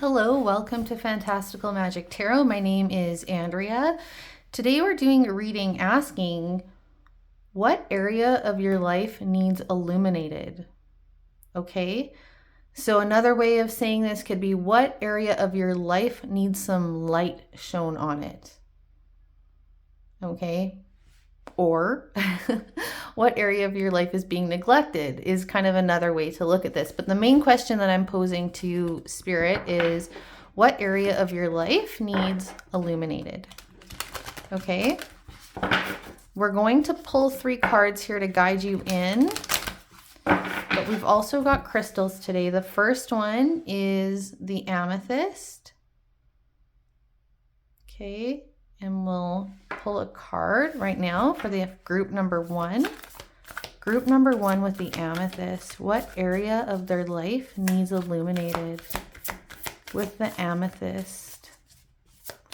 Hello, welcome to Fantastical Magic Tarot. My name is Andrea. Today we're doing a reading asking, what area of your life needs illuminated? Okay, so another way of saying this could be, what area of your life needs some light shown on it? Okay, or what area of your life is being neglected is kind of another way to look at this. But the main question that I'm posing to Spirit is, what area of your life needs illuminated? Okay, we're going to pull 3 cards here to guide you in, but we've also got crystals today. The first one is the amethyst. Okay, and we'll pull a card right now for the group number 1. Group number 1 with the amethyst. What area of their life needs illuminated with the amethyst?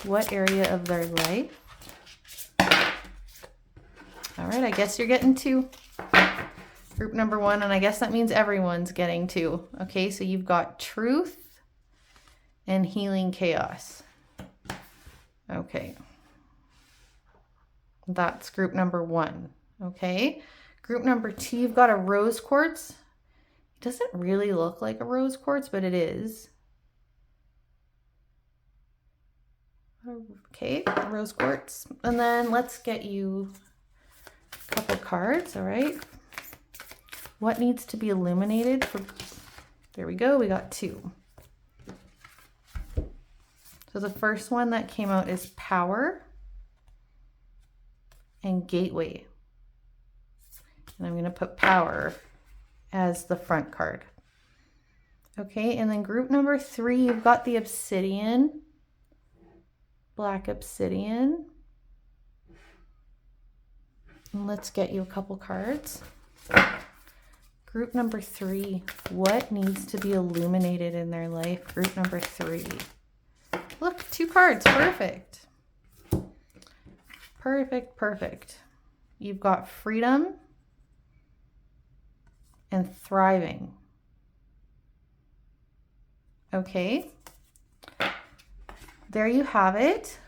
What area of their life? All right, I guess you're getting 2. Group number 1, and I guess that means everyone's getting 2. Okay, so you've got truth and healing chaos. Okay. That's group number 1. Okay. Group number 2, you've got a rose quartz. It doesn't really look like a rose quartz, but it is. Okay, rose quartz. And then let's get you a couple cards, all right? What needs to be illuminated? There we go, we got 2. So the first one that came out is power and gateway. And I'm going to put power as the front card. Okay, and then group number 3, you've got the obsidian, black obsidian. And let's get you a couple cards. Group number 3, what needs to be illuminated in their life? Group number 3. Look, 2 cards, perfect. Perfect, perfect. You've got freedom and thriving. Okay. There you have it.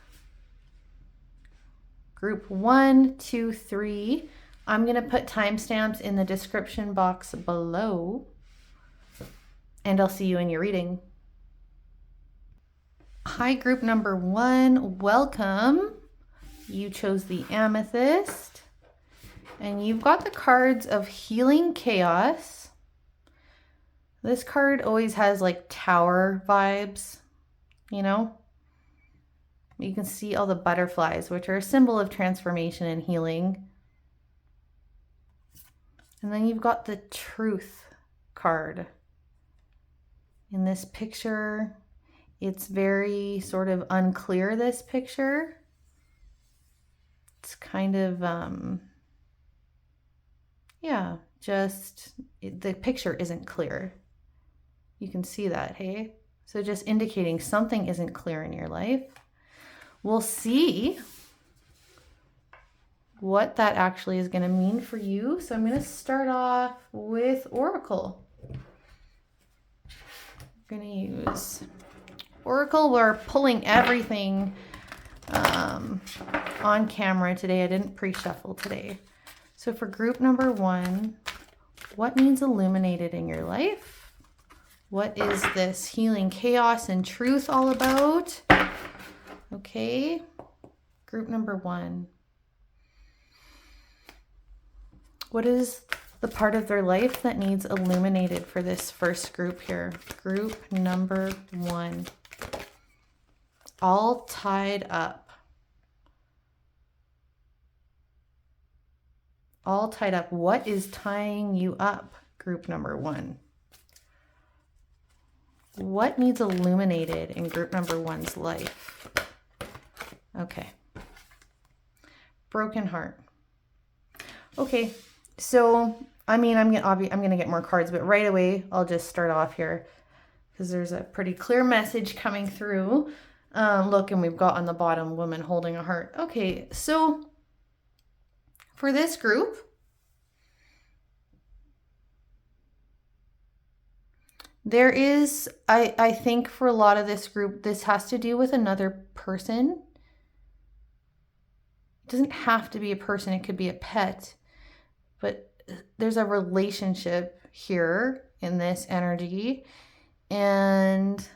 Group 1, 2, 3. I'm going to put timestamps in the description box below, and I'll see you in your reading. Hi, group number 1. Welcome. You chose the amethyst, and you've got the cards of healing chaos. This card always has like tower vibes, you know? You can see all the butterflies, which are a symbol of transformation and healing. And then you've got the truth card. In this picture, it's very sort of unclear, this picture. It's kind of, the picture isn't clear. You can see that, hey? So just indicating something isn't clear in your life. We'll see what that actually is going to mean for you. So I'm going to start off with Oracle. I'm going to use Oracle. We're pulling everything on camera today. I didn't pre-shuffle today. So for group number 1, what needs illuminated in your life? What is this healing chaos and truth all about? Okay, group number 1. What is the part of their life that needs illuminated for this first group here? Group number 1. All tied up. All tied up. What is tying you up? Group number 1. What needs illuminated in group number 1's life? Okay. Broken heart. Okay. So, I mean, I'm going to get more cards, but right away, I'll just start off here because there's a pretty clear message coming through. Look, and we've got on the bottom, woman holding a heart. Okay. So for this group, There is, I think for a lot of this group, this has to do with another person. It doesn't have to be a person, it could be a pet, but there's a relationship here in this energy. And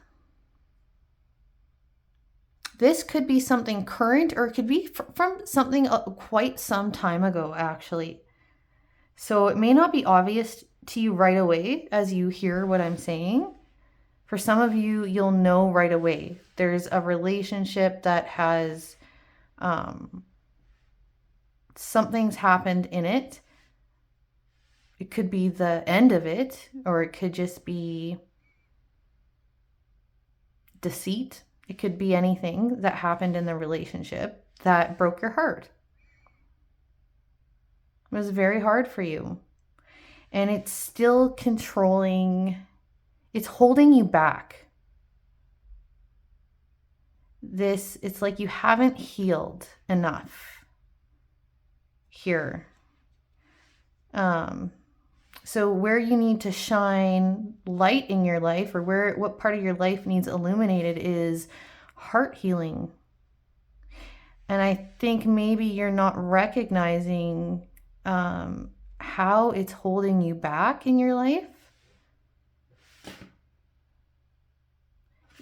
this could be something current, or it could be from something quite some time ago, actually. So it may not be obvious to you right away as you hear what I'm saying. For some of you, you'll know right away. There's a relationship that has something's happened in it. It could be the end of it, or it could just be deceit. It could be anything that happened in the relationship that broke your heart. It was very hard for you. And it's still controlling, it's holding you back. It's like you haven't healed enough here. So where you need to shine light in your life, or what part of your life needs illuminated, is heart healing. And I think maybe you're not recognizing how it's holding you back in your life.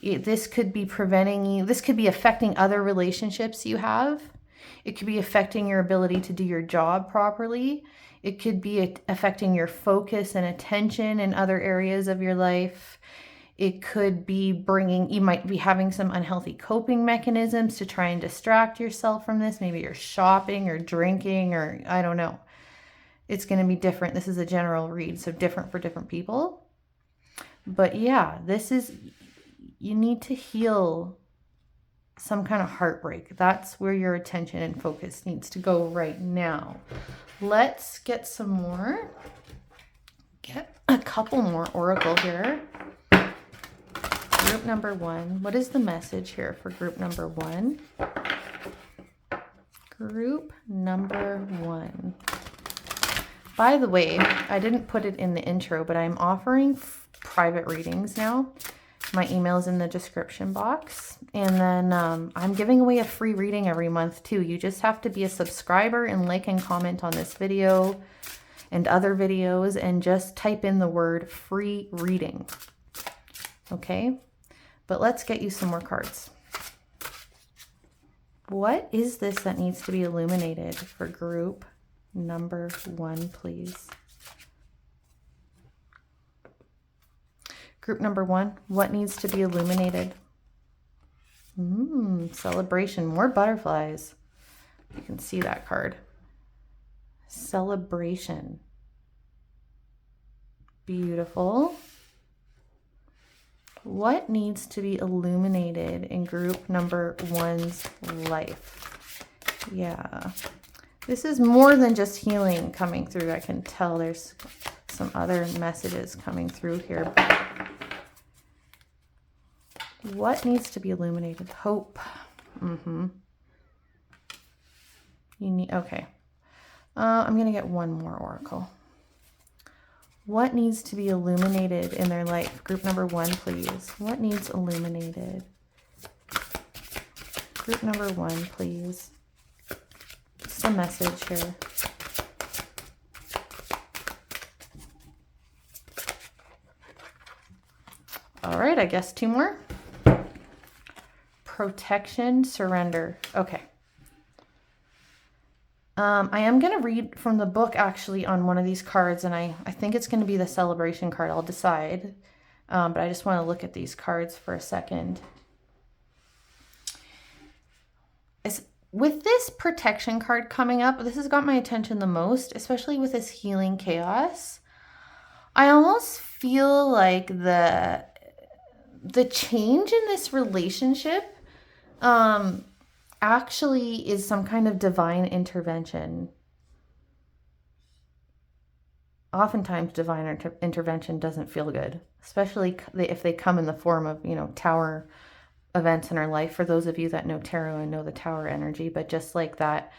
This could be preventing you. This could be affecting other relationships you have. It could be affecting your ability to do your job properly. It could be affecting your focus and attention in other areas of your life. It could be you might be having some unhealthy coping mechanisms to try and distract yourself from this. Maybe you're shopping or drinking, or I don't know. It's going to be different. This is a general read, so different for different people. But yeah, you need to heal some kind of heartbreak. That's where your attention and focus needs to go right now. Let's get some more. Get a couple more oracle here. Group number 1. What is the message here for group number 1? Group number 1. By the way, I didn't put it in the intro, but I'm offering private readings now. My email is in the description box. And then I'm giving away a free reading every month too. You just have to be a subscriber and like and comment on this video and other videos, and just type in the word free reading. Okay? But let's get you some more cards. What is this that needs to be illuminated for group number 1, please? Group number 1, what needs to be illuminated? Celebration, more butterflies. You can see that card. Celebration. Beautiful. What needs to be illuminated in group number 1's life? Yeah. This is more than just healing coming through. I can tell there's some other messages coming through here. What needs to be illuminated? Hope. You need, okay. I'm going to get one more oracle. What needs to be illuminated in their life? Group number 1, please. What needs illuminated? Group number 1, please. What's the message here? All right, I guess 2 more. Protection, surrender. Okay. I am going to read from the book actually on one of these cards, and I think it's going to be the celebration card. I'll decide. But I just want to look at these cards for a second. With this protection card coming up, this has got my attention the most, especially with this healing chaos. I almost feel like the change in this relationship actually is some kind of divine intervention. Oftentimes divine intervention doesn't feel good, especially if they come in the form of, tower events in our life. For those of you that know tarot and know the tower energy, but just like that,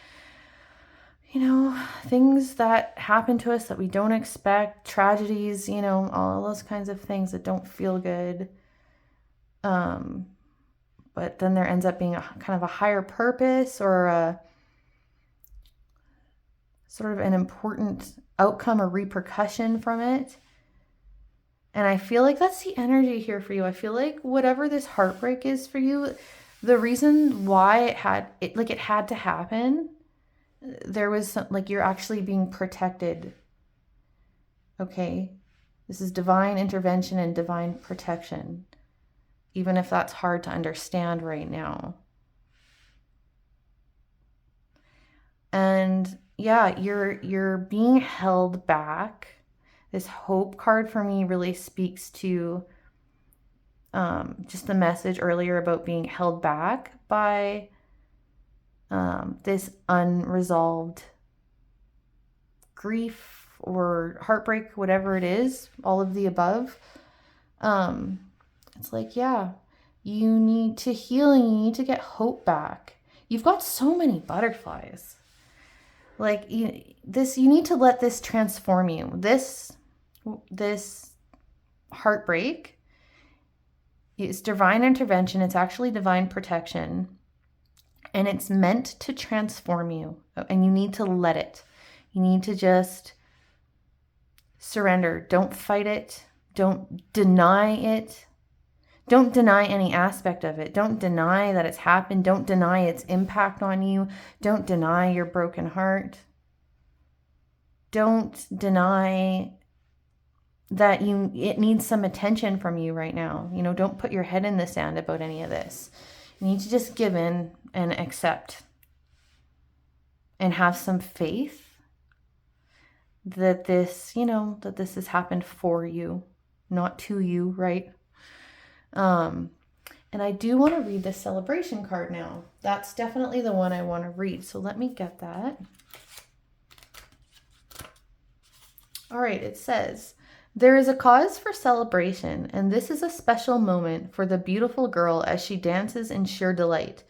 things that happen to us that we don't expect, tragedies, all those kinds of things that don't feel good. But then there ends up being a kind of a higher purpose or a sort of an important outcome or repercussion from it. And I feel like that's the energy here for you. I feel like whatever this heartbreak is for you, the reason why it had to happen, there was some, you're actually being protected. Okay? This is divine intervention and divine protection, even if that's hard to understand right now. And yeah, you're being held back. This hope card for me really speaks to just the message earlier about being held back by this unresolved grief or heartbreak, whatever it is, all of the above. It's you need to heal and you need to get hope back. You've got so many butterflies. You need to let this transform you. This heartbreak is divine intervention. It's actually divine protection. And it's meant to transform you. And you need to let it. You need to just surrender. Don't fight it. Don't deny it. Don't deny any aspect of it. Don't deny that it's happened. Don't deny its impact on you. Don't deny your broken heart. Don't deny that it needs some attention from you right now. Don't put your head in the sand about any of this. You need to just give in and accept and have some faith that this has happened for you, not to you, right? And I do want to read the celebration card now. That's definitely the one I want to read. So let me get that. All right, it says, there is a cause for celebration, and this is a special moment for the beautiful girl as she dances in sheer delight.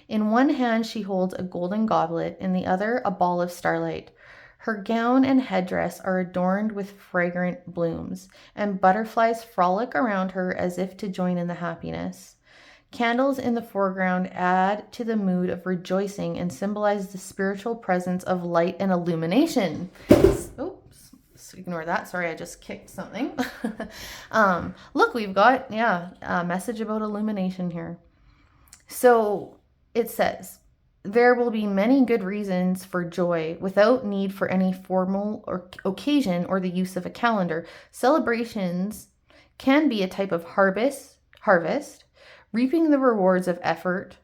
In one hand, she holds a golden goblet, in the other, a ball of starlight. Her gown and headdress are adorned with fragrant blooms, and butterflies frolic around her as if to join in the happiness. Candles in the foreground add to the mood of rejoicing and symbolize the spiritual presence of light and illumination. Oops, ignore that. Sorry, I just kicked something. Look, we've got, a message about illumination here. So it says, there will be many good reasons for joy without need for any formal or occasion or the use of a calendar. Celebrations can be a type of harvest, reaping the rewards of effort,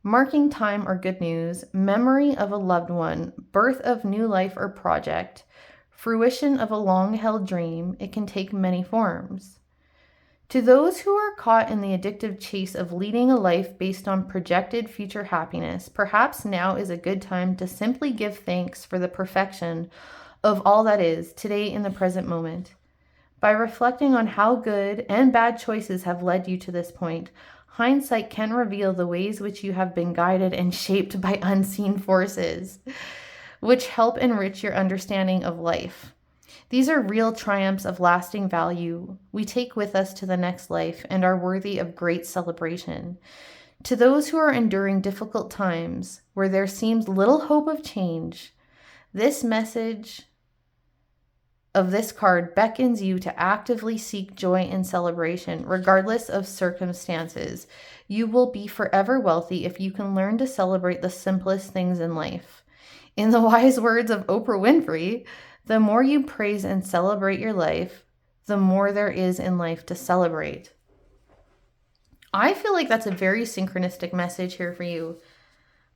marking time or good news, memory of a loved one, birth of new life or project, fruition of a long-held dream. It can take many forms. To those who are caught in the addictive chase of leading a life based on projected future happiness, perhaps now is a good time to simply give thanks for the perfection of all that is today in the present moment. By reflecting on how good and bad choices have led you to this point, hindsight can reveal the ways which you have been guided and shaped by unseen forces, which help enrich your understanding of life. These are real triumphs of lasting value we take with us to the next life and are worthy of great celebration. To those who are enduring difficult times where there seems little hope of change, this message of this card beckons you to actively seek joy and celebration, regardless of circumstances. You will be forever wealthy if you can learn to celebrate the simplest things in life. In the wise words of Oprah Winfrey, the more you praise and celebrate your life, the more there is in life to celebrate. I feel like that's a very synchronistic message here for you.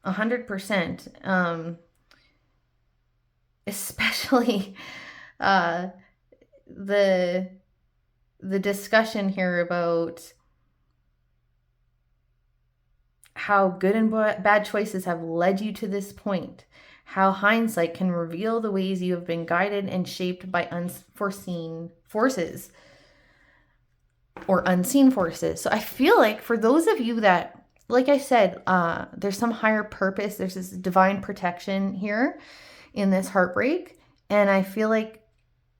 100%. Especially the discussion here about how good and bad choices have led you to this point. How hindsight can reveal the ways you have been guided and shaped by unforeseen forces or unseen forces. So I feel like for those of you that, like I said, there's some higher purpose, there's this divine protection here. in this heartbreak. And I feel like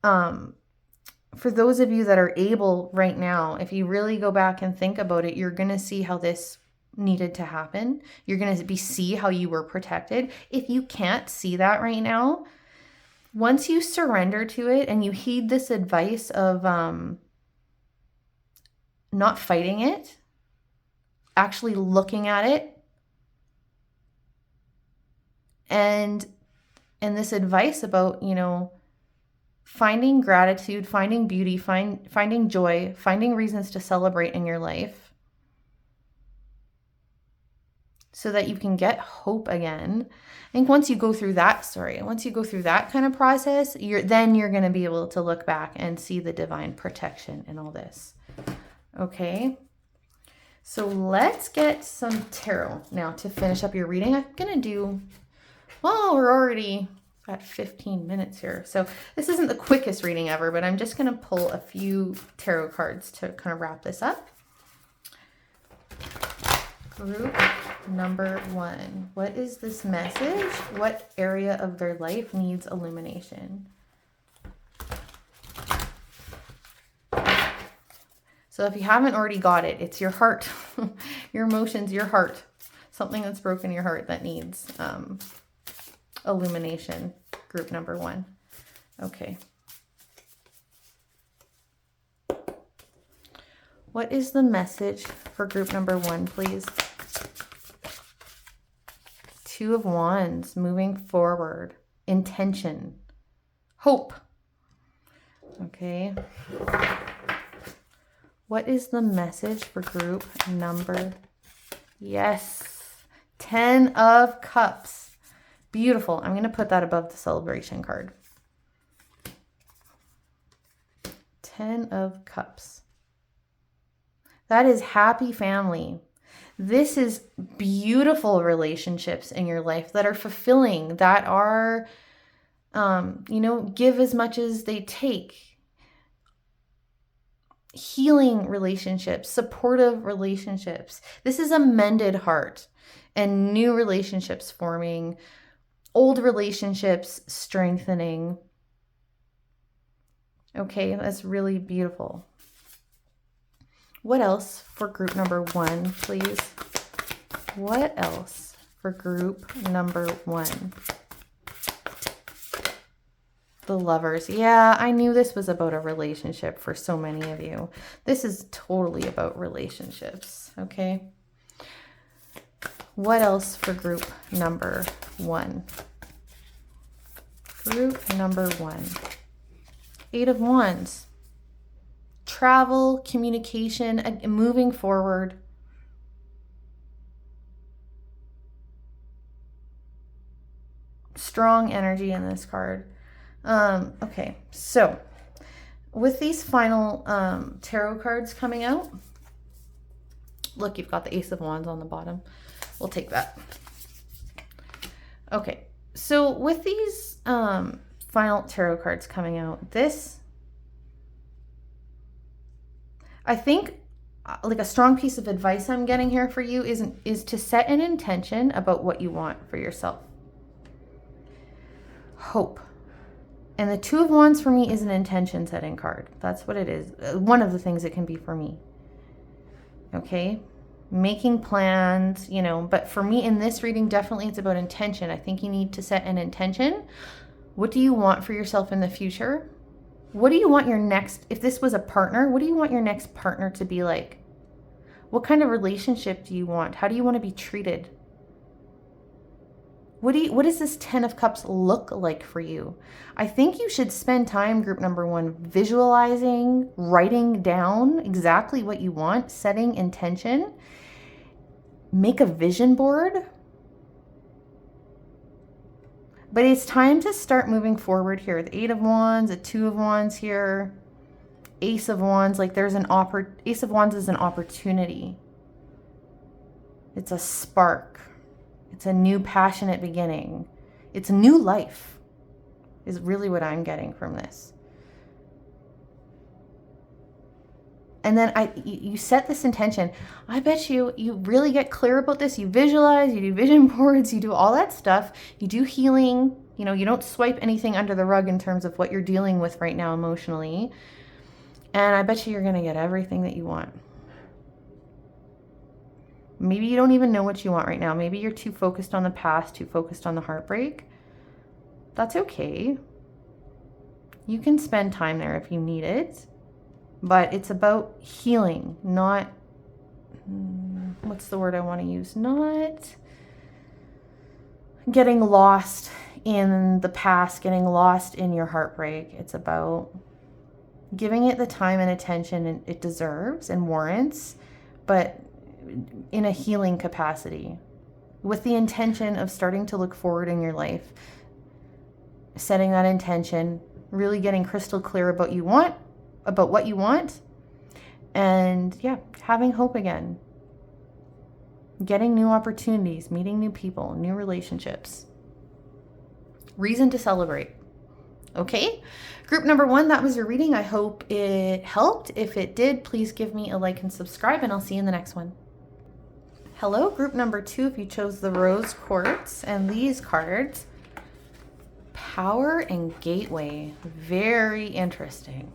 for those of you that are able right now, if you really go back and think about it, you're going to see how this needed to happen. You're going to see how you were protected. If you can't see that right now, once you surrender to it and you heed this advice of not fighting it, actually looking at it, and this advice about, finding gratitude, finding beauty, finding joy, finding reasons to celebrate in your life so that you can get hope again. I think once you go through that kind of process, you're going to be able to look back and see the divine protection in all this. Okay. So let's get some tarot now to finish up your reading. I'm going to do, we're already at 15 minutes here. So this isn't the quickest reading ever, but I'm just going to pull a few tarot cards to kind of wrap this up. Group number 1. What is this message? What area of their life needs illumination? So if you haven't already got it, it's your heart, your emotions, your heart, something that's broken your heart that needs illumination. Group number 1. Okay. What is the message for group number 1, please? 2 of Wands, moving forward, intention, hope. Okay. What is the message for group number? Yes. 10 of Cups. Beautiful. I'm going to put that above the celebration card. 10 of Cups. That is happy family. This is beautiful relationships in your life that are fulfilling, that are, give as much as they take. Healing relationships, supportive relationships. This is a mended heart and new relationships forming, old relationships strengthening. Okay, that's really beautiful. What else for group number 1, please? What else for group number 1? The Lovers. Yeah, I knew this was about a relationship for so many of you. This is totally about relationships, okay? What else for group number 1? Group number 1. 8 of Wands. Travel, communication, moving forward. Strong energy in this card. Okay, so with these final tarot cards coming out, look, you've got the Ace of Wands on the bottom. We'll take that. Okay, so with these final tarot cards coming out, I think like a strong piece of advice I'm getting here for you is to set an intention about what you want for yourself. Hope. And the 2 of Wands for me is an intention setting card. That's what it is. One of the things it can be for me. Okay? Making plans, but for me in this reading, definitely it's about intention. I think you need to set an intention. What do you want for yourself in the future? What do you want your next, if this was a partner, what do you want your next partner to be like? What kind of relationship do you want? How do you want to be treated? What does this 10 of Cups look like for you? I think you should spend time, group number 1, visualizing, writing down exactly what you want, setting intention, make a vision board. But it's time to start moving forward here. The 8 of Wands, the 2 of Wands here, Ace of Wands, like there's Ace of Wands is an opportunity. It's a spark. It's a new passionate beginning. It's a new life is really what I'm getting from this. And then you set this intention. I bet you really get clear about this. You visualize, you do vision boards, you do all that stuff. You do healing, You know, you don't swipe anything under the rug in terms of what you're dealing with right now emotionally. And I bet you're going to get everything that you want. Maybe you don't even know what you want right now. Maybe you're too focused on the past, too focused on the heartbreak. That's okay. You can spend time there if you need it. But it's about healing, not, what's the word I want to use? Not getting lost in the past, getting lost in your heartbreak. It's about giving it the time and attention it deserves and warrants, but in a healing capacity, with the intention of starting to look forward in your life, setting that intention, really getting crystal clear about what you want, and yeah, having hope again, getting new opportunities, meeting new people, new relationships. Reason to celebrate. Okay, group number 1, that was your reading. I hope it helped. If it did, please give me a like and subscribe, and I'll see you in the next one. Hello, group number 2, if you chose the rose quartz and these cards. Power and gateway. Very interesting.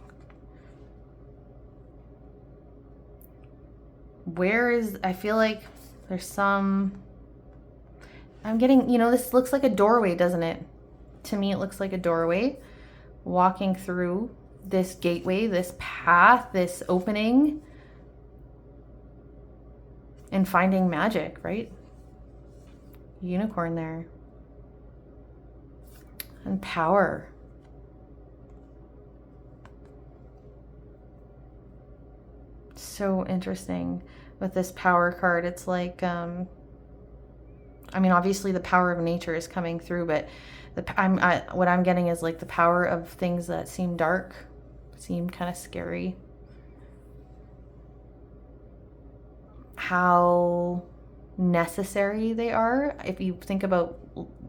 I feel like there's some, I'm getting, this looks like a doorway, doesn't it? To me, it looks like a doorway. Walking through this gateway, this path, this opening, and finding magic, right? Unicorn there. And power. So interesting with this power card. It's like, obviously the power of nature is coming through, but what I'm getting is like the power of things that seem dark, seem kind of scary. How necessary they are. If you think about,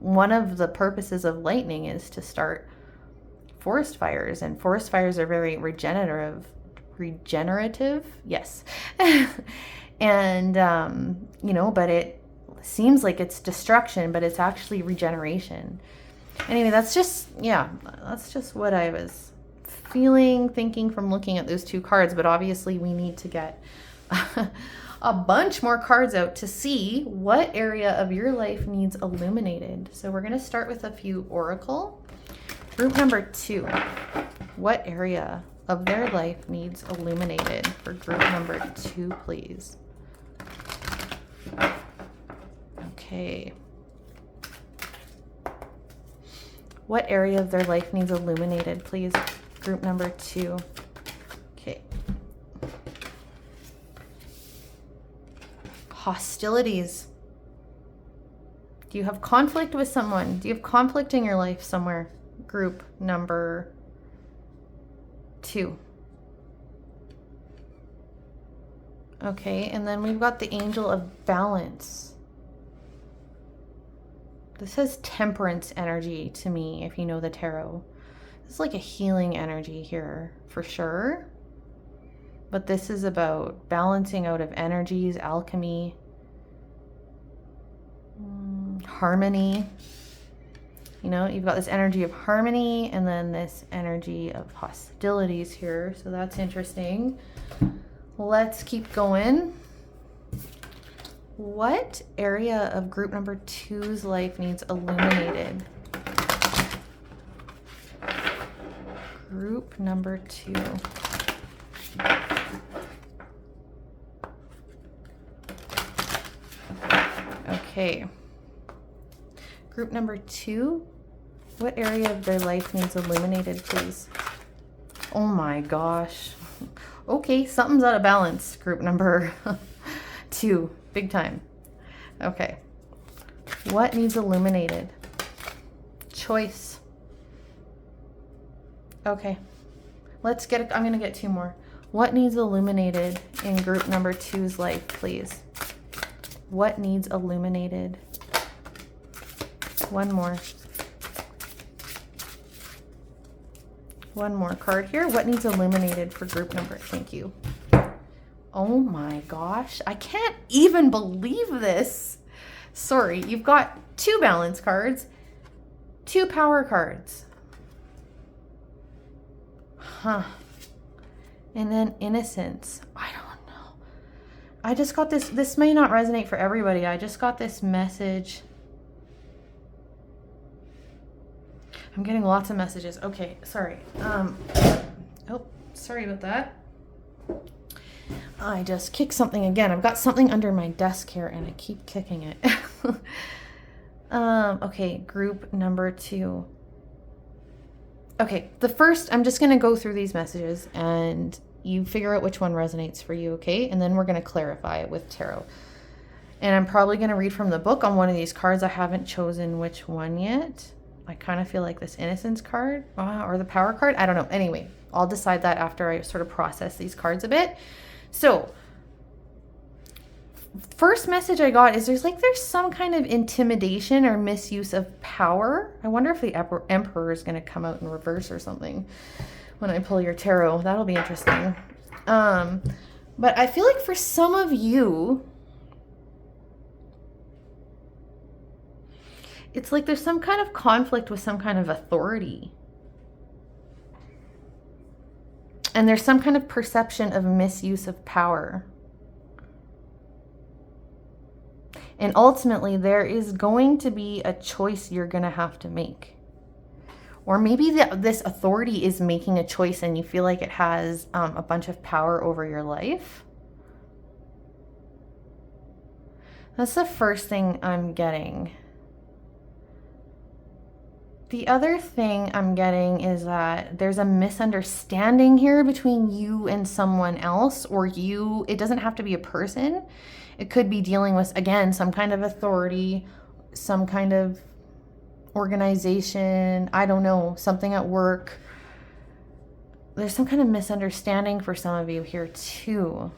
one of the purposes of lightning is to start forest fires, and forest fires are very regenerative, yes. And but it seems like it's destruction, but it's actually regeneration. Anyway, that's just what I was thinking from looking at those 2 cards. But obviously we need to get a bunch more cards out to see what area of your life needs illuminated. So we're going to start with a few oracle. Group number 2, what area of their life needs illuminated for group number 2, please? Okay. What area of their life needs illuminated, please? Group number 2. Okay. Hostilities. Do you have conflict with someone? Do you have conflict in your life somewhere? Group number 2. Okay, and then we've got the Angel of Balance. This has temperance energy to me, if you know the tarot. This is like a healing energy here, for sure. But this is about balancing out of energies, alchemy, harmony. You've got this energy of harmony and then this energy of hostilities here. So that's interesting. Let's keep going. What area of group number 2's life needs illuminated? Group number 2. Okay. Group number 2, what area of their life needs illuminated, please? Oh my gosh. Okay, something's out of balance, group number 2. Big time. Okay. What needs illuminated? Choice. Okay. I'm going to get 2 more. What needs illuminated in group number 2's life, please? What needs illuminated? 1 more. 1 more card here. What needs illuminated for group number? Thank you. Oh my gosh. I can't even believe this. Sorry, you've got 2 balance cards 2 power cards. Huh. And then innocence. I don't know. I just got this. This may not resonate for everybody. I just got this message. I'm getting lots of messages. Okay, sorry. Oh, sorry about that. I just kicked something again. I've got something under my desk here and I keep kicking it. Okay, group number 2. Okay, the first, I'm just going to go through these messages and you figure out which one resonates for you, okay? And then we're going to clarify it with tarot. And I'm probably going to read from the book on one of these cards. I haven't chosen which one yet. I kind of feel like this innocence card or the power card. I don't know. Anyway, I'll decide that after I sort of process these cards a bit. So, first message I got is there's some kind of intimidation or misuse of power. I wonder if the Emperor is going to come out in reverse or something when I pull your tarot. That'll be interesting. But I feel like for some of you, it's like there's some kind of conflict with some kind of authority. And there's some kind of perception of misuse of power. And ultimately, there is going to be a choice you're going to have to make. Or maybe this authority is making a choice and you feel like it has a bunch of power over your life. That's the first thing I'm getting. The other thing I'm getting is that there's a misunderstanding here between you and someone else, or you, it doesn't have to be a person. It could be dealing with, again, some kind of authority, some kind of organization, I don't know, something at work. There's some kind of misunderstanding for some of you here too.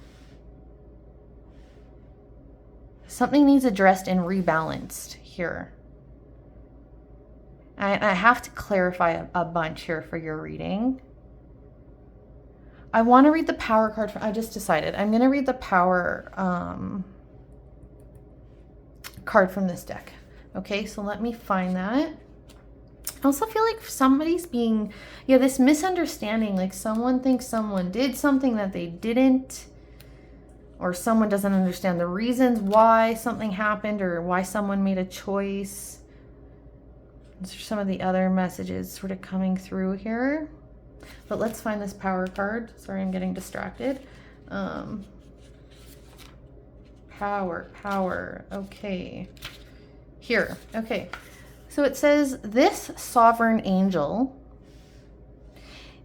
Something needs addressed and rebalanced here. I have to clarify a bunch here for your reading. I want to read the power card. I just decided I'm going to read the power card from this deck. Okay, so let me find that. I also feel like somebody's being, this misunderstanding, like someone thinks someone did something that they didn't, or someone doesn't understand the reasons why something happened or why someone made a choice. These are some of the other messages sort of coming through here. But let's find this power card. Sorry, I'm getting distracted. Power. Okay. Here. Okay. So it says, this sovereign angel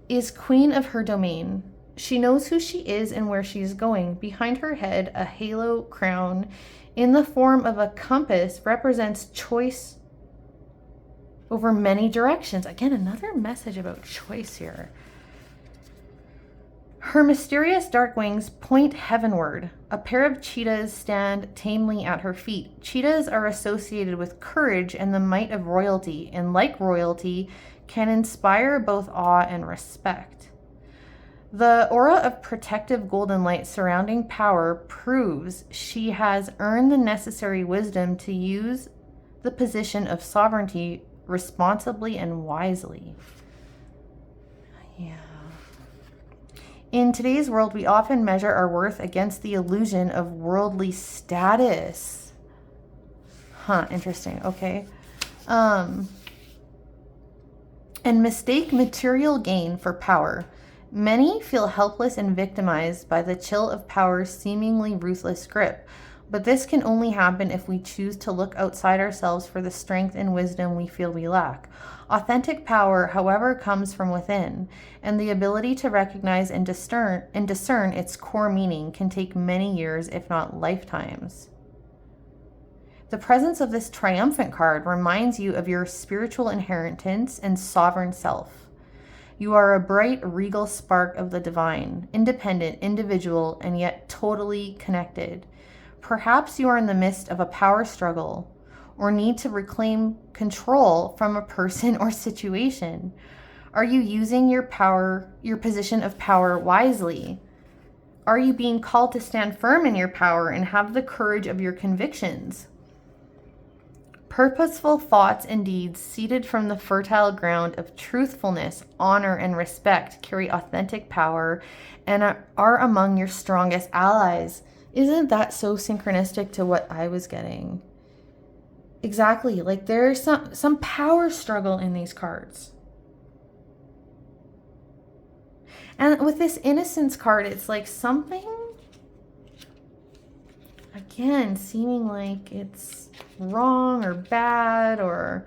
is queen of her domain. She knows who she is and where she is going. Behind her head, a halo crown in the form of a compass represents choice over many directions. Again, another message about choice here. Her mysterious dark wings point heavenward. A pair of cheetahs stand tamely at her feet. Cheetahs are associated with courage and the might of royalty, and like royalty, can inspire both awe and respect. The aura of protective golden light surrounding power proves she has earned the necessary wisdom to use the position of sovereignty responsibly and wisely. Yeah. In today's world, we often measure our worth against the illusion of worldly status. Interesting. Okay. And mistake material gain for power. Many feel helpless and victimized by the chill of power's seemingly ruthless grip. But this can only happen if we choose to look outside ourselves for the strength and wisdom we feel we lack. Authentic power, however, comes from within, and the ability to recognize and discern its core meaning can take many years, if not lifetimes. The presence of this triumphant card reminds you of your spiritual inheritance and sovereign self. You are a bright, regal spark of the divine, independent, individual, and yet totally connected. Perhaps you are in the midst of a power struggle or need to reclaim control from a person or situation. Are you using your position of power wisely? Are you being called to stand firm in your power and have the courage of your convictions? Purposeful thoughts and deeds seeded from the fertile ground of truthfulness, honor, and respect carry authentic power and are among your strongest allies. Isn't that so synchronistic to what I was getting? Exactly. Like there's some power struggle in these cards. And with this innocence card, it's like something, again, seeming like it's wrong or bad or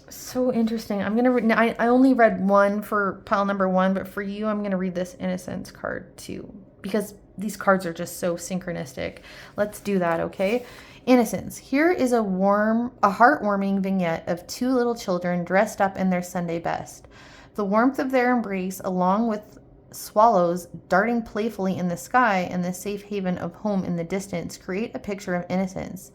so interesting. I'm going to I only read one for pile number 1, but for you, I'm going to read this innocence card too, because these cards are just so synchronistic. Let's do that, okay? Innocence. Here is a heartwarming vignette of 2 little children dressed up in their Sunday best. The warmth of their embrace, along with swallows darting playfully in the sky and the safe haven of home in the distance, create a picture of innocence.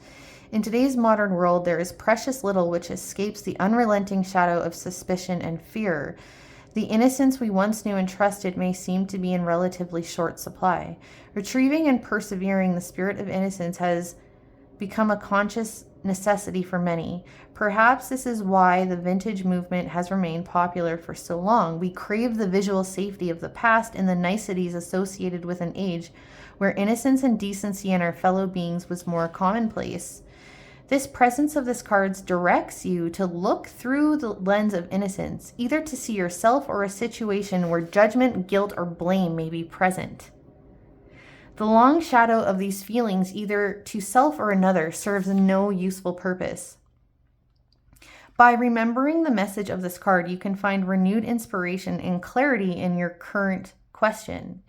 In today's modern world, there is precious little which escapes the unrelenting shadow of suspicion and fear. The innocence we once knew and trusted may seem to be in relatively short supply. Retrieving and persevering the spirit of innocence has become a conscious necessity for many. Perhaps this is why the vintage movement has remained popular for so long. We crave the visual safety of the past and the niceties associated with an age where innocence and decency in our fellow beings was more commonplace. This presence of this cards directs you to look through the lens of innocence, either to see yourself or a situation where judgment, guilt, or blame may be present. The long shadow of these feelings, either to self or another, serves no useful purpose. By remembering the message of this card, you can find renewed inspiration and clarity in your current question,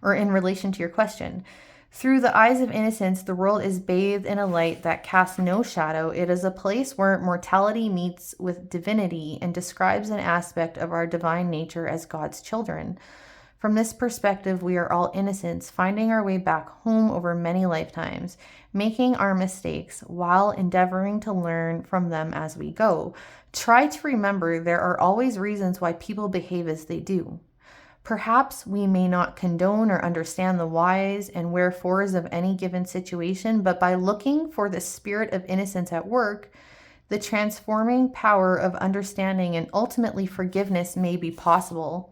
or in relation to your question. Through the eyes of innocence, the world is bathed in a light that casts no shadow. It is a place where mortality meets with divinity and describes an aspect of our divine nature as God's children. From this perspective, we are all innocents, finding our way back home over many lifetimes, making our mistakes while endeavoring to learn from them as we go. Try to remember there are always reasons why people behave as they do. Perhaps we may not condone or understand the whys and wherefores of any given situation, but by looking for the spirit of innocence at work, the transforming power of understanding and ultimately forgiveness may be possible.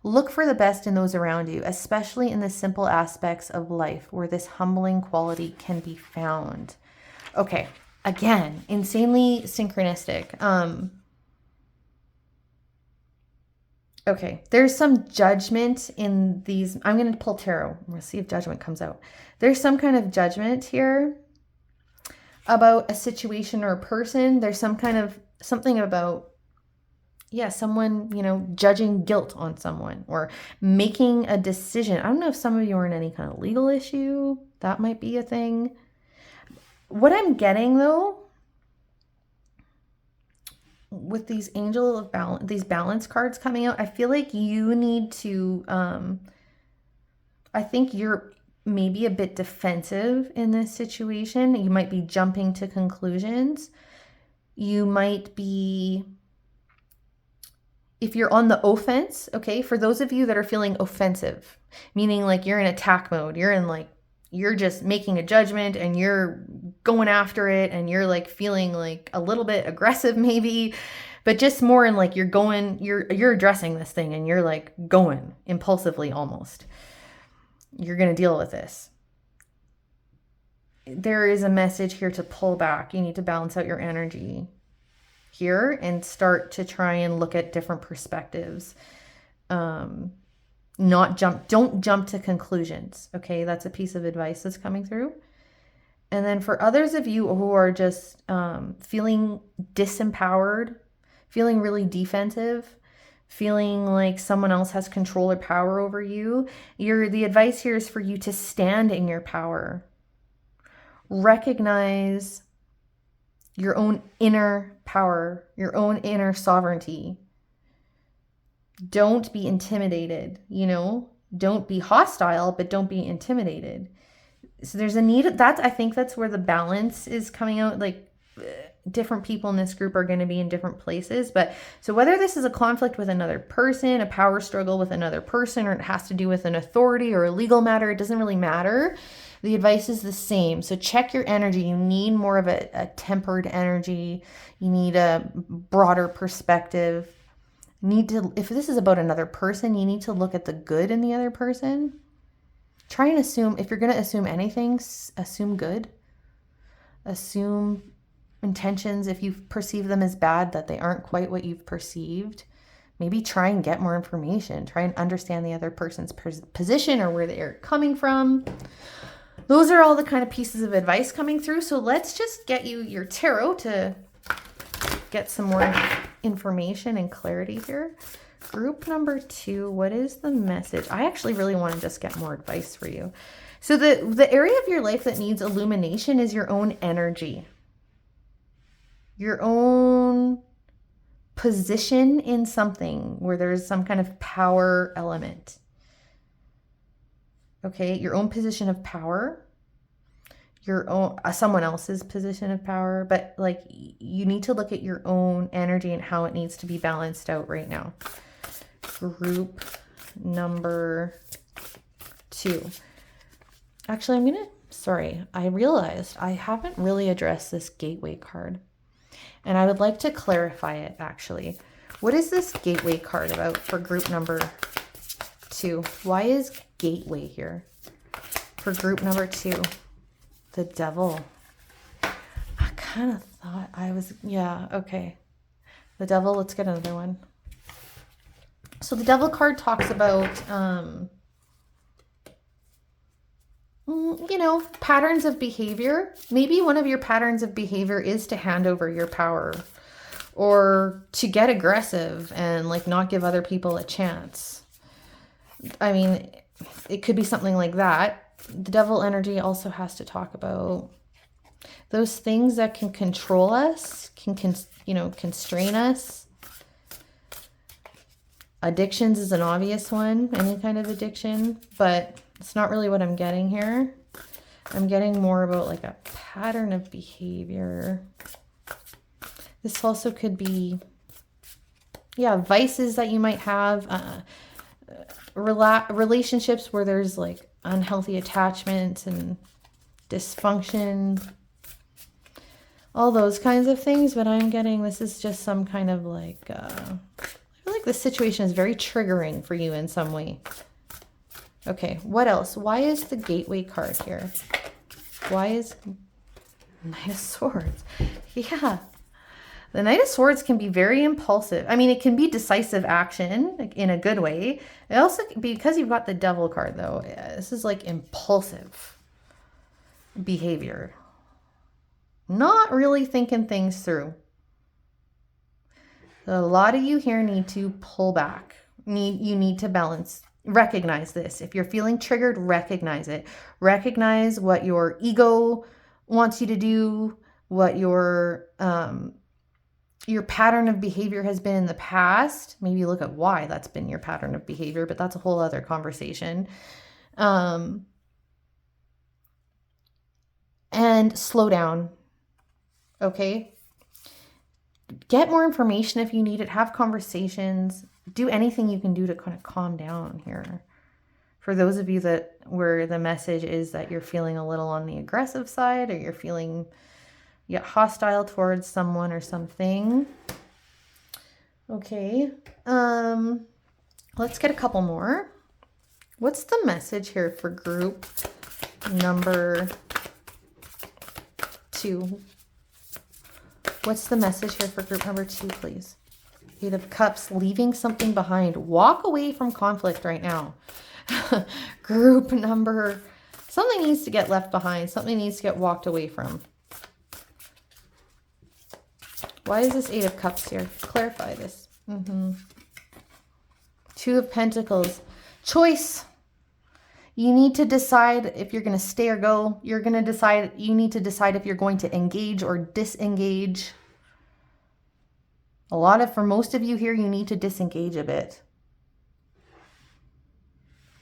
Look for the best in those around you, especially in the simple aspects of life where this humbling quality can be found. Okay, again, insanely synchronistic. Okay, there's some judgment in these. I'm going to pull tarot. We'll see if judgment comes out. There's some kind of judgment here about a situation or a person. There's some kind of something about someone, judging guilt on someone or making a decision. I don't know if some of you are in any kind of legal issue. That might be a thing. What I'm getting though, with these angel of balance, these balance cards coming out, I feel like you need to, I think you're maybe a bit defensive in this situation. You might be jumping to conclusions. You might be, if you're on the offense, okay, for those of you that are feeling offensive, meaning like you're in attack mode, you're just making a judgment and you're going after it and you're like feeling like a little bit aggressive maybe, but just more in like you're addressing this thing and you're like going impulsively almost. You're going to deal with this. There is a message here to pull back. You need to balance out your energy here and start to try and look at different perspectives. Don't jump to conclusions. Okay. That's a piece of advice that's coming through. And then for others of you who are just feeling disempowered, feeling really defensive, feeling like someone else has control or power over you, the advice here is for you to stand in your power. Recognize your own inner power, your own inner sovereignty. Don't be intimidated, don't be hostile, but don't be intimidated. So there's a need I think that's where the balance is coming out. Like different people in this group are going to be in different places. But so whether this is a conflict with another person, a power struggle with another person, or it has to do with an authority or a legal matter, it doesn't really matter. The advice is the same. So check your energy. You need more of a tempered energy. You need a broader perspective. If this is about another person, you need to look at the good in the other person. Try and assume, if you're going to assume anything, assume good. Assume intentions, if you perceive them as bad, that they aren't quite what you've perceived. Maybe try and get more information. Try and understand the other person's position or where they're coming from. Those are all the kind of pieces of advice coming through. So let's just get you your tarot to get some more information and clarity here. Group number 2, what is the message? I actually really want to just get more advice for you. So the area of your life that needs illumination is your own energy. Your own position in something where there's some kind of power element. Okay, your own position of power, your own someone else's position of power, but like you need to look at your own energy and how it needs to be balanced out right now. Group number 2. Actually, I realized I haven't really addressed this gateway card. And I would like to clarify it, actually. What is this gateway card about for group number 2? Why is gateway here for group number 2? The devil. I kind of thought okay. The devil, let's get another one. So the devil card talks about, patterns of behavior. Maybe one of your patterns of behavior is to hand over your power or to get aggressive and like not give other people a chance. I mean, it could be something like that. The devil energy also has to talk about those things that can control us, can constrain us. Addictions is an obvious one, any kind of addiction, but it's not really what I'm getting here. I'm getting more about like a pattern of behavior. This also could be, vices that you might have, relationships where there's like unhealthy attachments and dysfunction, all those kinds of things. But I'm getting this is just some kind of like, I feel like this situation is very triggering for you in some way. Okay, what else? Why is the gateway card here? Why is Knight of Swords? Yeah. The Knight of Swords can be very impulsive. I mean, it can be decisive action like in a good way. It also, because you've got the Devil card though, this is like impulsive behavior. Not really thinking things through. A lot of you here need to pull back. You need to balance. Recognize this. If you're feeling triggered, recognize it. Recognize what your ego wants you to do, what your pattern of behavior has been in the past. Maybe look at why that's been your pattern of behavior, but that's a whole other conversation. And slow down. Okay? Get more information if you need it. Have conversations. Do anything you can do to kind of calm down here. For those of you where the message is that you're feeling a little on the aggressive side or you're feeling hostile towards someone or something. Okay. Let's get a couple more. What's the message here for group number 2? What's the message here for group number 2, please? 8 of Cups, leaving something behind. Walk away from conflict right now. Group number, something needs to get left behind. Something needs to get walked away from. Why is this 8 of Cups here? Clarify this. 2 of Pentacles. Choice. You need to decide if you're going to stay or go. You need to decide if you're going to engage or disengage. For most of you here, you need to disengage a bit.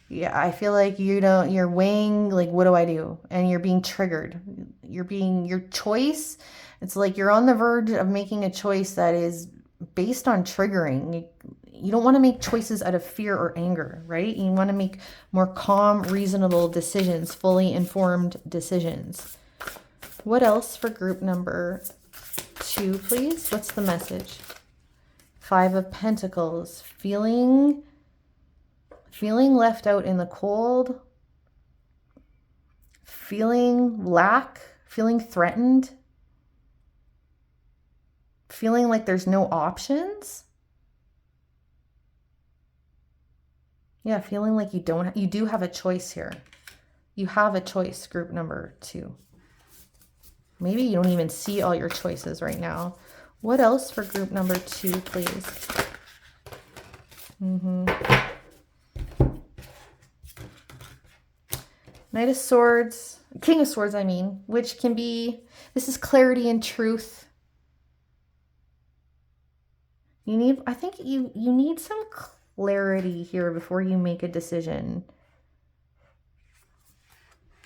Yeah, I feel like you're weighing, like, what do I do? And you're being triggered. Your choice It's like you're on the verge of making a choice that is based on triggering. You don't want to make choices out of fear or anger, right? You want to make more calm, reasonable decisions, fully informed decisions. What else for group number 2, please? What's the message? 5 of Pentacles. Feeling left out in the cold. Feeling lack. Feeling threatened. Feeling like there's no options. Yeah, feeling like you do have a choice here. You have a choice, group number 2. Maybe you don't even see all your choices right now. What else for group number 2, please? Knight of Swords, King of Swords, I mean, which can be, this is clarity and truth. I think you need some clarity here before you make a decision.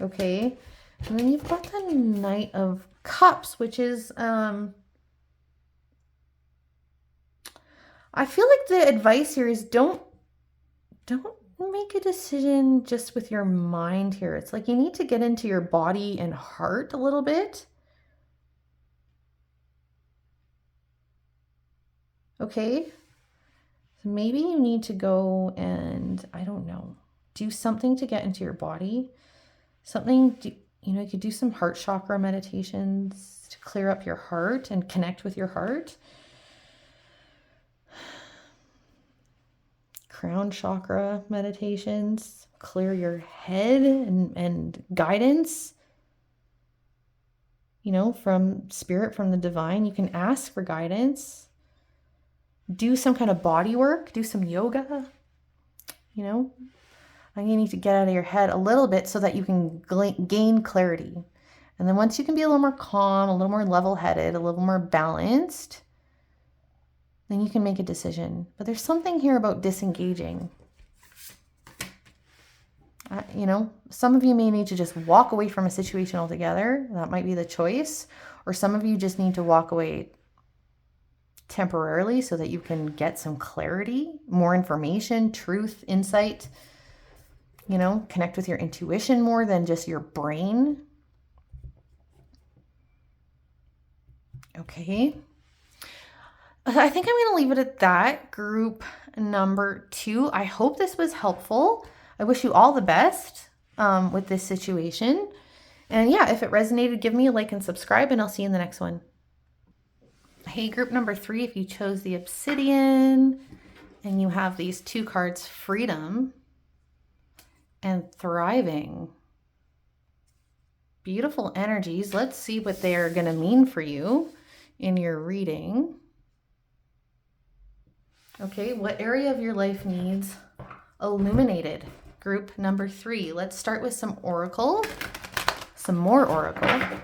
Okay. And then you've got the Knight of Cups, which is, I feel like the advice here is don't make a decision just with your mind here. It's like you need to get into your body and heart a little bit. Okay. So maybe you need to go and, I don't know, do something to get into your body. You could do some heart chakra meditations to clear up your heart and connect with your heart. Crown chakra meditations, clear your head and guidance, from spirit, from the divine. You can ask for guidance. Do some kind of body work, do some yoga, I think you need to get out of your head a little bit so that you can gain clarity. And then once you can be a little more calm, a little more level-headed, a little more balanced, then you can make a decision. But there's something here about disengaging. Some of you may need to just walk away from a situation altogether. That might be the choice. Or some of you just need to walk away temporarily so that you can get some clarity, more information, truth, insight. Connect with your intuition more than just your brain. Okay. I think I'm going to leave it at that. Group number 2. I hope this was helpful. I wish you all the best with this situation. And yeah, if it resonated, give me a like and subscribe, and I'll see you in the next one. Hey, group number 3, if you chose the Obsidian and you have these 2 cards, Freedom and Thriving. Beautiful energies. Let's see what they are going to mean for you in your reading. Okay, what area of your life needs illuminated? Group number 3. Let's start with some oracle. Some more oracle.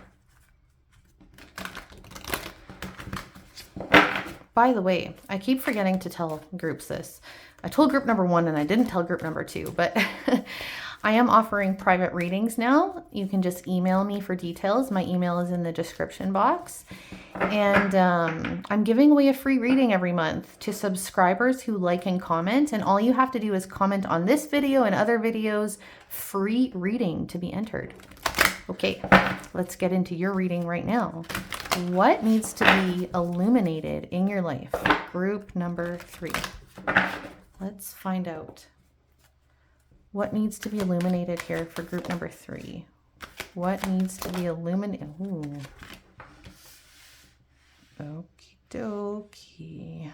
By the way, I keep forgetting to tell groups this. I told group number 1 and I didn't tell group number 2, but I am offering private readings now. You can just email me for details. My email is in the description box. And I'm giving away a free reading every month to subscribers who like and comment. And all you have to do is comment on this video and other videos, free reading to be entered. Okay, let's get into your reading right now. What needs to be illuminated in your life? Group number 3. Let's find out. What needs to be illuminated here for group number 3? What needs to be illuminated? Ooh. Okie dokie.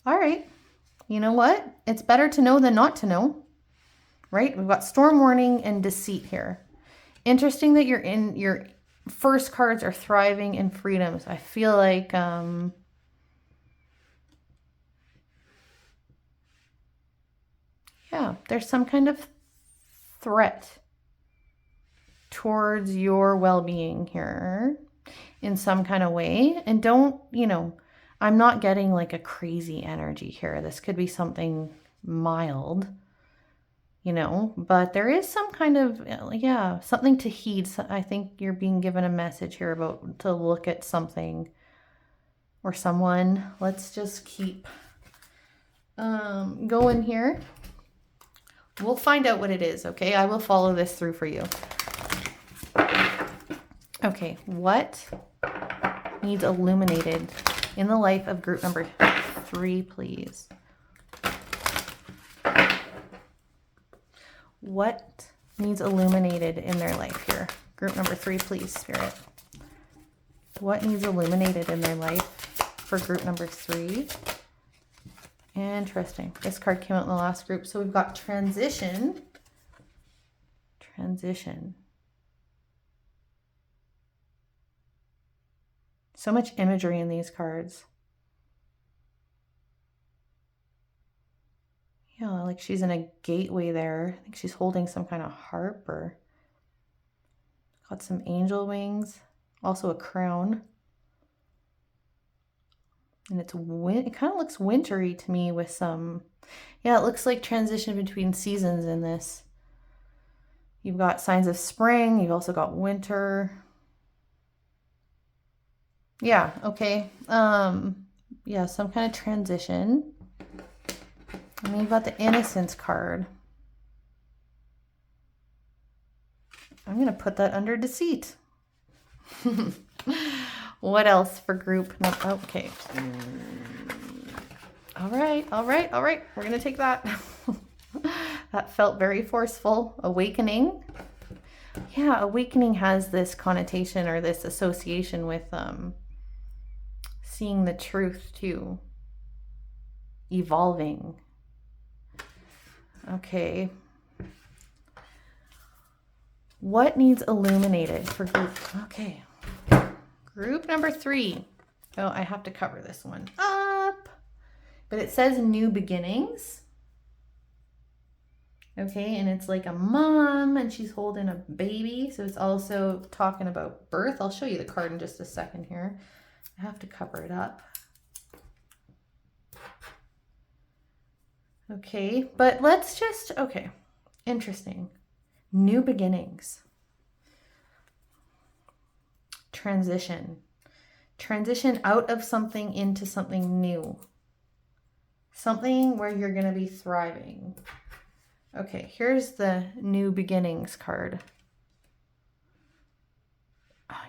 All right. You know what? It's better to know than not to know, right? We've got storm warning and deceit here. Interesting that your first cards are Thriving and Freedom. So I feel like yeah, there's some kind of threat towards your well-being here in some kind of way. And don't, I'm not getting like a crazy energy here. This could be something mild, you know, but there is some kind of, yeah, something to heed. So I think you're being given a message here about to look at something or someone. Let's just keep going here. We'll find out what it is, okay? I will follow this through for you. Okay, what needs illuminated in the life of group number 3, please? What needs illuminated in their life here? Group number 3, please, Spirit. What needs illuminated in their life for group number 3? Interesting. This card came out in the last group. So we've got transition. Transition. So much imagery in these cards. Yeah, like she's in a gateway there. I think she's holding some kind of harp or got some angel wings. Also a crown. And it kind of looks wintry to me with some, yeah, it looks like transition between seasons in this. You've got signs of spring. You've also got winter. Yeah, okay. Yeah, some kind of transition. And then you've got the Innocence card. I'm going to put that under Deceit. What else for group? No, okay. All right. We're going to take that. That felt very forceful. Awakening. Yeah, awakening has this connotation or this association with seeing the truth too. Evolving. Okay. What needs illuminated for group? Okay. Group number 3. Oh, I have to cover this one up. But it says new beginnings. Okay, and it's like a mom and she's holding a baby. So it's also talking about birth. I'll show you the card in just a second here. I have to cover it up. Okay, but let's just, okay, interesting. New beginnings. Transition. Transition out of something into something new. Something where you're going to be thriving. Okay, here's the new beginnings card.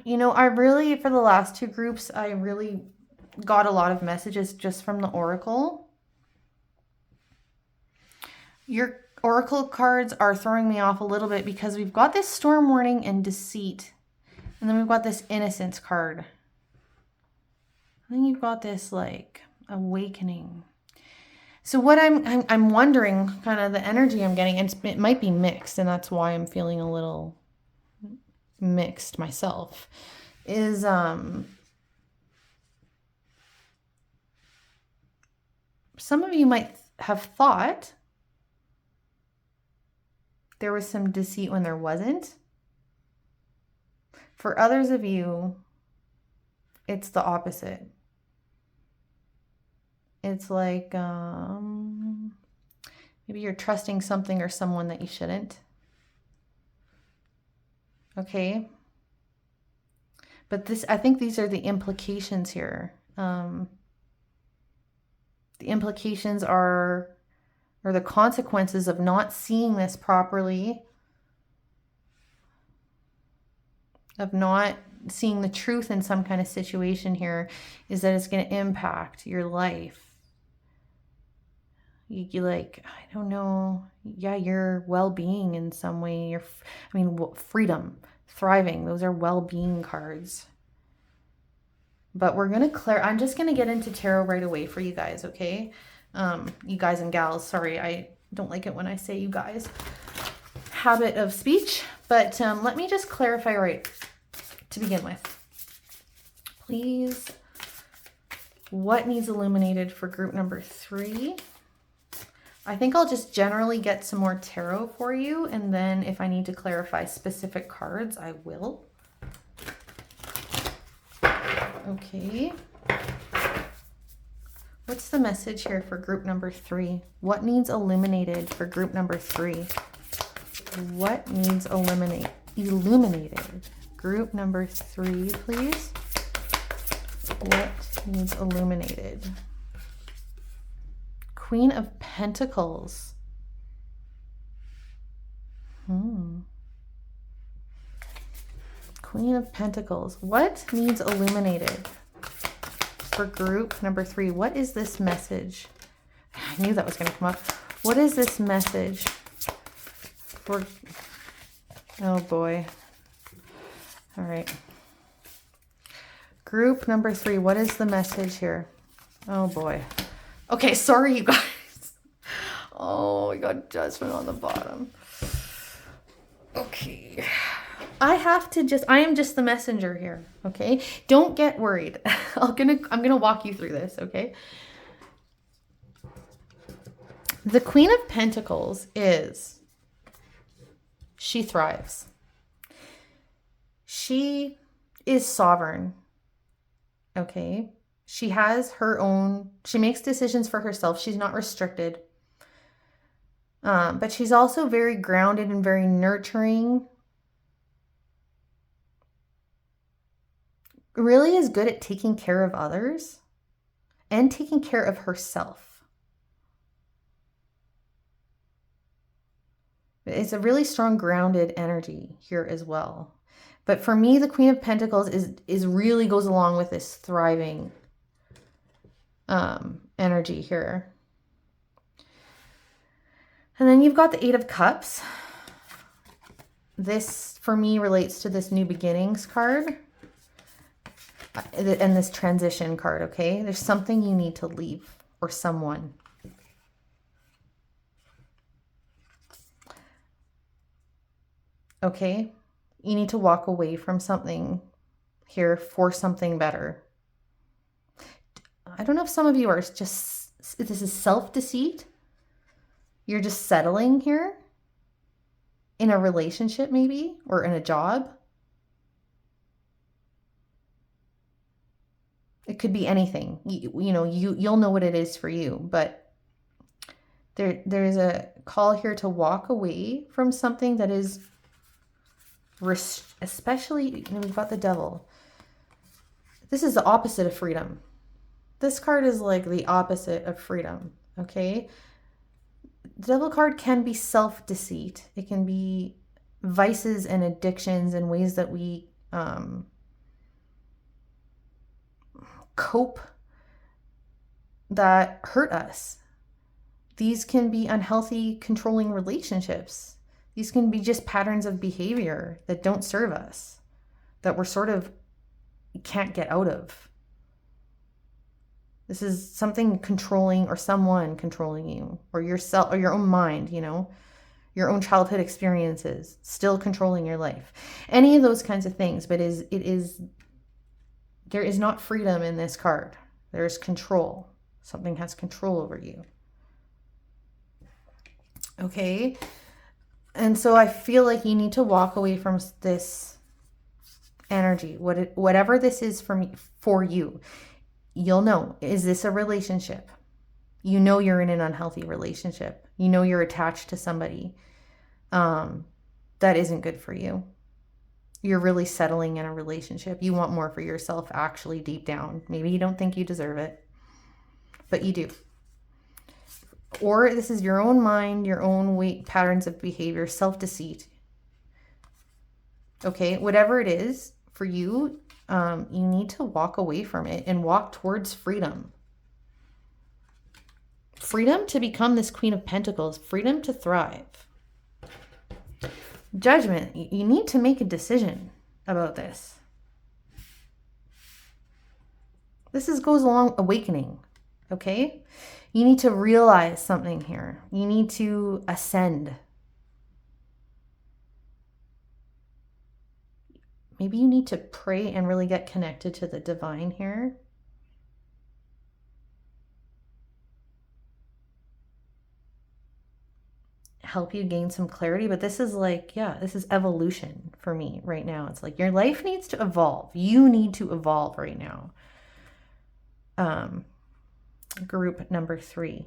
You know, I really, for the last 2 groups, I really got a lot of messages just from the Oracle. Your Oracle cards are throwing me off a little bit because we've got this Storm Warning and Deceit. And then we've got this Innocence card. And then you've got this like Awakening. So what I'm wondering, kind of the energy I'm getting, and it might be mixed, and that's why I'm feeling a little mixed myself, is some of you might have thought there was some deceit when there wasn't. For others of you, it's the opposite. It's like maybe you're trusting something or someone that you shouldn't. Okay. But this, I think these are the implications here. The implications are, or the consequences of not seeing this properly, of not seeing the truth in some kind of situation here, is that it's going to impact your life. You like, I don't know, yeah, your well-being in some way, freedom, thriving, those are well-being cards. But we're going to I'm just going to get into tarot right away for you guys, okay? You guys and gals, sorry, I don't like it when I say you guys. Habit of speech, but let me just clarify right to begin with. Please, what needs illuminated for group number 3? I think I'll just generally get some more tarot for you, and then if I need to clarify specific cards, I will. Okay. What's the message here for group number 3? What needs illuminated for group number 3? What needs illuminated? Group number 3, please. What needs illuminated? Queen of Pentacles. Queen of Pentacles. What needs illuminated for group number 3? What is this message? I knew that was going to come up. What is this message for... Oh boy. All right. Group number 3. What is the message here? Oh boy. Okay, sorry you guys. Oh, we got Judgment on the bottom. Okay. I am just the messenger here, okay? Don't get worried. I'm gonna walk you through this, okay? The Queen of Pentacles she thrives. She is sovereign, okay? She has her own, she makes decisions for herself. She's not restricted. But she's also very grounded and very nurturing. Really is good at taking care of others and taking care of herself. It's a really strong grounded energy here as well. But for me, the Queen of Pentacles is really goes along with this thriving energy here. And then you've got the 8 of Cups. This, for me, relates to this new beginnings card. And this transition card, okay? There's something you need to leave, or someone. Okay? You need to walk away from something here for something better. I don't know if some of you are just, this is self-deceit. You're just settling here in a relationship maybe, or in a job. It could be anything. You'll know what it is for you, but there's a call here to walk away from something that is, especially, we've got the Devil. This is the opposite of freedom. This card is like the opposite of freedom, okay? The Devil card can be self-deceit. It can be vices and addictions and ways that we cope that hurt us. These can be unhealthy, controlling relationships. These can be just patterns of behavior that don't serve us, that we're sort of can't get out of. This is something controlling, or someone controlling you, or yourself, or your own mind, your own childhood experiences still controlling your life. Any of those kinds of things, but there is not freedom in this card. There's control. Something has control over you. Okay? And so I feel like you need to walk away from this energy. Whatever this is for you. You'll know, is this a relationship? You know you're in an unhealthy relationship. You know you're attached to somebody that isn't good for you. You're really settling in a relationship. You want more for yourself, actually, deep down. Maybe you don't think you deserve it, but you do. Or this is your own mind, your own patterns of behavior, self-deceit. Okay, whatever it is for you, you need to walk away from it and walk towards freedom. Freedom to become this Queen of Pentacles. Freedom to thrive. Judgment. You need to make a decision about this. This goes along awakening. Okay? You need to realize something here. You need to ascend. Maybe you need to pray and really get connected to the divine here. Help you gain some clarity. But this is this is evolution for me right now. It's like your life needs to evolve. You need to evolve right now. group number 3.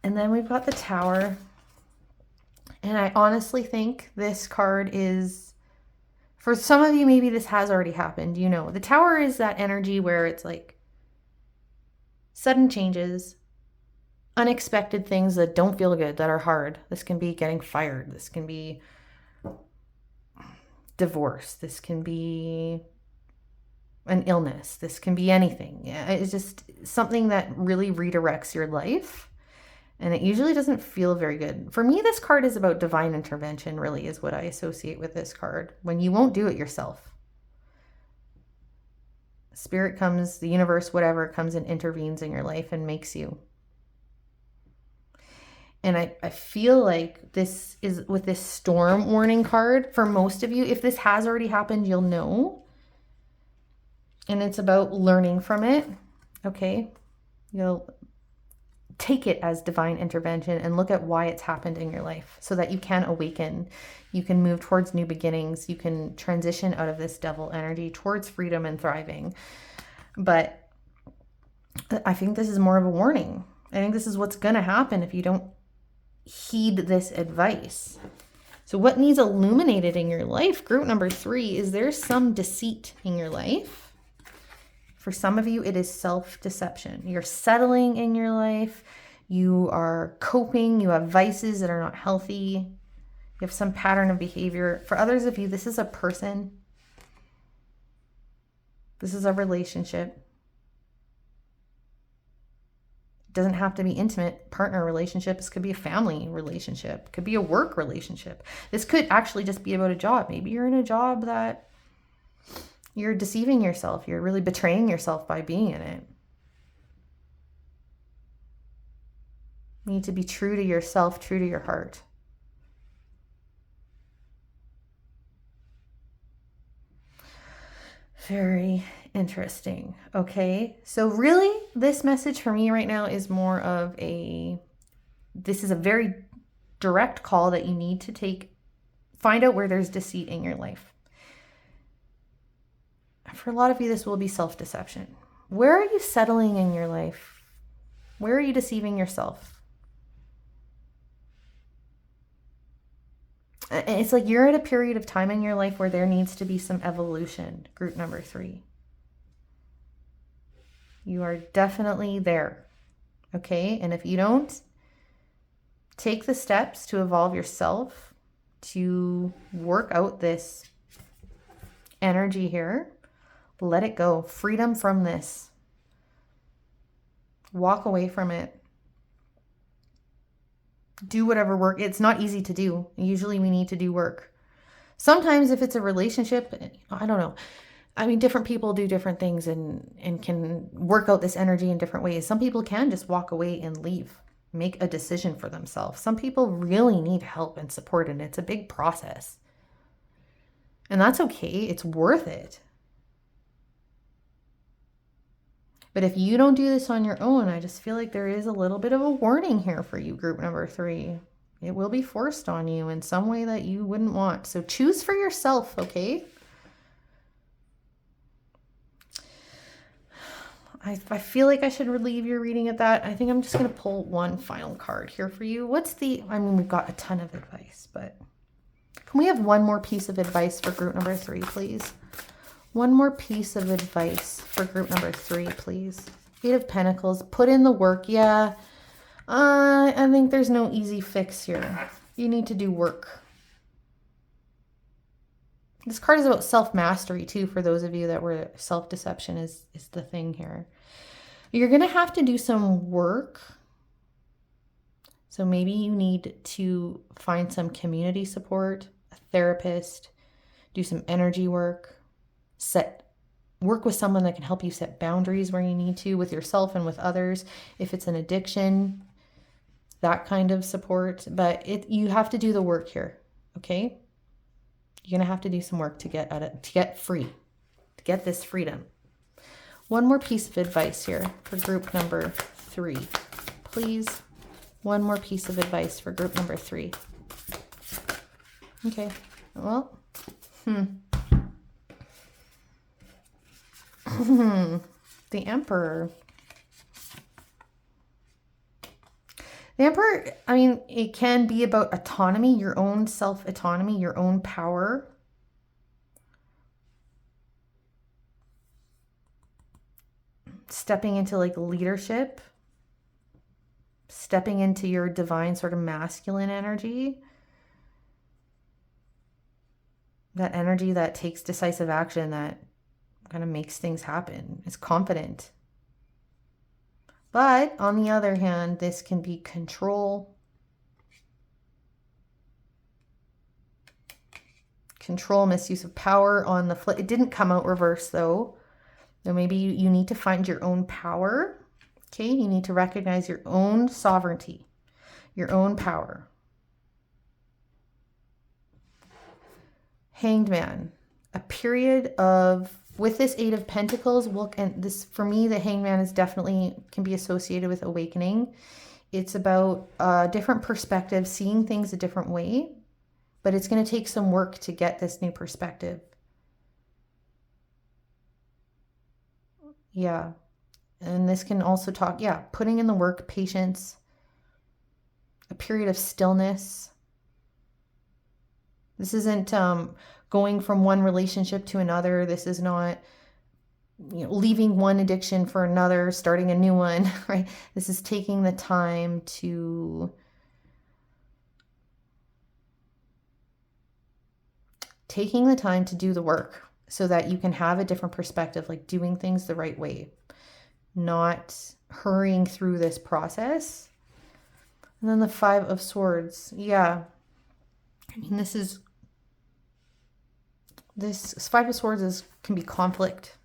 And then we've got the Tower. And I honestly think this card is, for some of you, maybe this has already happened. You know, the Tower is that energy where it's like sudden changes, unexpected things that don't feel good, that are hard. This can be getting fired. This can be divorce. This can be an illness. This can be anything. It's just something that really redirects your life. And it usually doesn't feel very good. For me, this card is about divine intervention, really, is what I associate with this card. When you won't do it yourself. Spirit comes, the universe, whatever, comes and intervenes in your life and makes you. And I feel like this is, with this storm warning card, for most of you, if this has already happened, you'll know. And it's about learning from it, okay? You'll take it as divine intervention and look at why it's happened in your life so that you can awaken. You can move towards new beginnings. You can transition out of this devil energy towards freedom and thriving. But I think this is more of a warning. I think this is what's going to happen if you don't heed this advice. So what needs illuminated in your life? Group number 3, is there some deceit in your life? For some of you, it is self-deception. You're settling in your life. You are coping. You have vices that are not healthy. You have some pattern of behavior. For others of you, this is a person. This is a relationship. It doesn't have to be intimate partner relationship. This could be a family relationship. It could be a work relationship. This could actually just be about a job. Maybe you're in a job that you're deceiving yourself. You're really betraying yourself by being in it. You need to be true to yourself, true to your heart. Very interesting. Okay, so really this message for me right now is more of this is a very direct call that you need to take. Find out where there's deceit in your life. For a lot of you, this will be self-deception. Where are you settling in your life? Where are you deceiving yourself? It's like you're at a period of time in your life where there needs to be some evolution. Group number 3. You are definitely there. Okay? And if you don't take the steps to evolve yourself, to work out this energy here, let it go. Freedom from this. Walk away from it. Do whatever work. It's not easy to do. Usually we need to do work. Sometimes if it's a relationship, I don't know. I mean, different people do different things and can work out this energy in different ways. Some people can just walk away and leave. Make a decision for themselves. Some people really need help and support, and it's a big process. And that's okay. It's worth it. But if you don't do this on your own, I just feel like there is a little bit of a warning here for you, group number 3. It will be forced on you in some way that you wouldn't want. So choose for yourself, okay? I feel like I should leave your reading at that. I think I'm just going to pull one final card here for you. I mean, we've got a ton of advice, but can we have one more piece of advice for group number 3, please? One more piece of advice for group number 3, please. 8 of Pentacles. Put in the work. Yeah. I think there's no easy fix here. You need to do work. This card is about self-mastery too, for those of you that were self-deception is the thing here. You're going to have to do some work. So maybe you need to find some community support, a therapist, do some energy work. Work with someone that can help you set boundaries where you need to with yourself and with others. If it's an addiction, that kind of support. But you have to do the work here, okay? You're gonna have to do some work to get free, to get this freedom. One more piece of advice here for group number 3, please. One more piece of advice for group number 3. Okay. Well. The Emperor. The Emperor, I mean, it can be about autonomy, your own self-autonomy, your own power. Stepping into like leadership. Stepping into your divine sort of masculine energy. That energy that takes decisive action, that kind of makes things happen. It's confident. But on the other hand, this can be control. Control, misuse of power on the flip. It didn't come out reverse though. So maybe you need to find your own power. Okay, you need to recognize your own sovereignty, your own power. Hanged Man, a period of, with this Eight of Pentacles, look, and this, for me, the Hanged Man is definitely, can be associated with awakening. It's about a different perspective, seeing things a different way, but it's going to take some work to get this new perspective. Yeah. And this can also talk, yeah, putting in the work, patience, a period of stillness. This isn't going from one relationship to another. This is not, you know, leaving one addiction for another, starting a new one, right? This is taking the time to do the work so that you can have a different perspective, like doing things the right way, not hurrying through this process. And then the Five of Swords. Yeah. I mean, this Five of Swords can be conflict.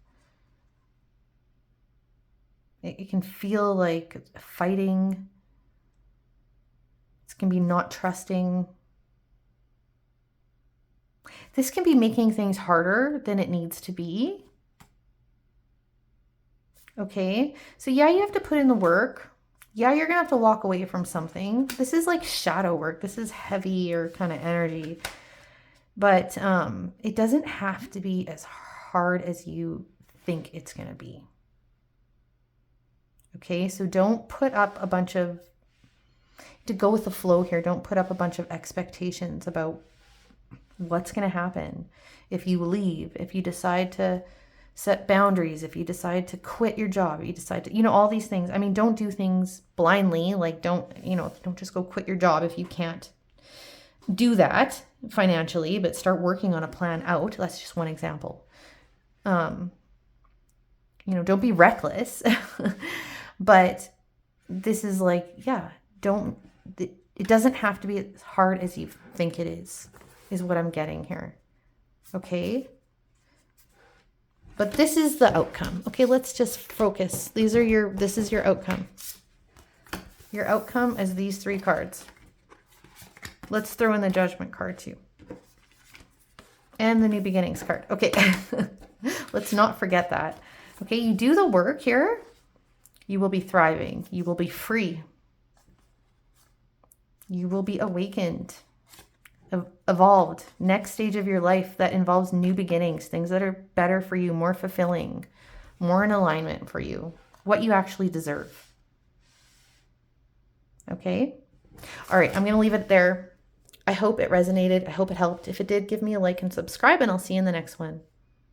It can feel like fighting. It can be not trusting. This can be making things harder than it needs to be. Okay, so yeah, you have to put in the work. Yeah, you're gonna have to walk away from something. This is like shadow work. This is heavier kind of energy. But it doesn't have to be as hard as you think it's gonna be. Okay, so don't put up a bunch of, to go with the flow here, don't put up a bunch of expectations about what's gonna happen if you leave, if you decide to set boundaries, if you decide to quit your job, if you decide to, you know, all these things. I mean, don't do things blindly. Like don't just go quit your job if you can't do that financially, but start working on a plan out. That's just one example. You know, don't be reckless, but this is like, yeah, it doesn't have to be as hard as you think it is what I'm getting here. Okay. But this is the outcome. Okay, let's just focus. This is your outcome. Your outcome is these three cards. Let's throw in the Judgment card too. And the New Beginnings card. Okay, let's not forget that. Okay, you do the work here, you will be thriving. You will be free. You will be awakened. Evolved, next stage of your life that involves new beginnings, things that are better for you, more fulfilling, more in alignment for you, what you actually deserve. Okay? All right, I'm going to leave it there. I hope it resonated. I hope it helped. If it did, give me a like and subscribe, and I'll see you in the next one.